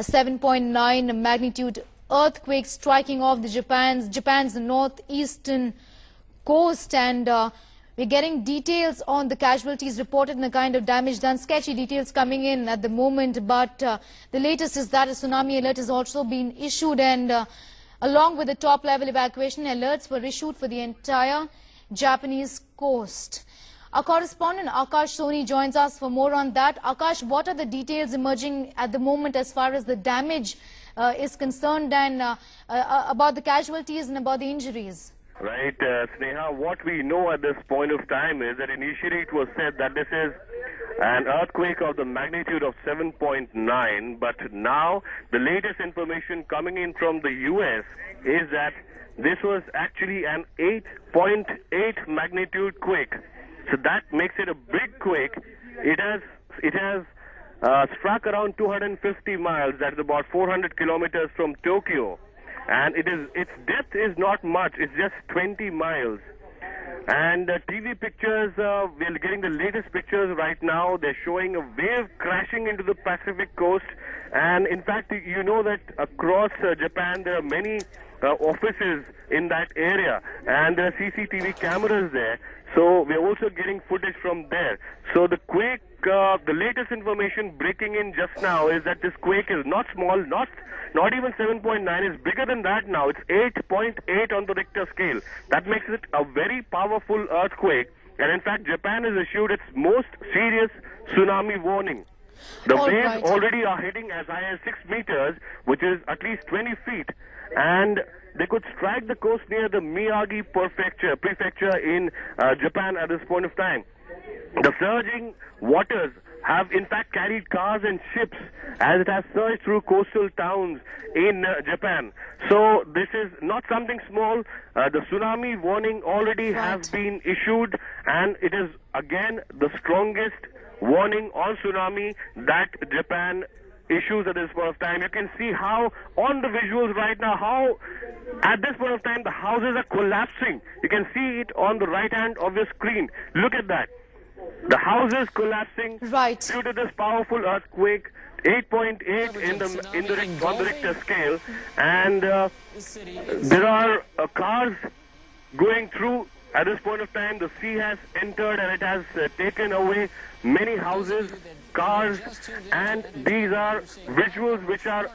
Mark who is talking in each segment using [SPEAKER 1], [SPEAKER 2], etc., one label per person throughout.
[SPEAKER 1] A 7.9 magnitude earthquake striking off the Japan's northeastern coast, and we're getting details on the casualties reported and the kind of damage done. Sketchy details coming in at the moment, but the latest is that a tsunami alert has also been issued, and along with the top-level evacuation alerts were issued for the entire Japanese coast. Our correspondent Akash Soni joins us for more on that. Akash, what are the details emerging at the moment as far as the damage is concerned, and about the casualties and about the injuries?
[SPEAKER 2] Right, Sneha, what we know at this point of time is that initially it was said that this is an earthquake of the magnitude of 7.9, but now the latest information coming in from the US is that this was actually an 8.8 magnitude quake. So that makes it a big quake. It has struck around 250 miles, that's about 400 kilometers from Tokyo. And its depth is not much, it's just 20 miles. And TV pictures, we're getting the latest pictures right now. They're showing a wave crashing into the Pacific coast. And in fact, you know that across Japan, there are many offices in that area. And there are CCTV cameras there. So we're also getting footage from there. So the quake, the latest information breaking in just now is that this quake is not small, not even 7.9, it's bigger than that now. It's 8.8 on the Richter scale. That makes it a very powerful earthquake. And in fact, Japan has issued its most serious tsunami warning. The waves already are hitting as high as 6 meters, which is at least 20 feet. And they could strike the coast near the Miyagi prefecture in Japan at this point of time. The surging waters have in fact carried cars and ships as it has surged through coastal towns in Japan. So this is not something small. The tsunami warning already has been issued, and it is again the strongest warning on tsunami that Japan issues at this point of time. You can see how on the visuals right now, how at this point of time the houses are collapsing. You can see it on the right hand of your screen. Look at that. The houses collapsing due to this powerful earthquake, 8.8 on the Richter scale, and there are cars going through. At this point of time, the sea has entered and it has taken away many houses, cars, and these are visuals which are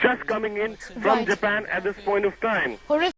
[SPEAKER 2] just coming in from Japan at this point of time.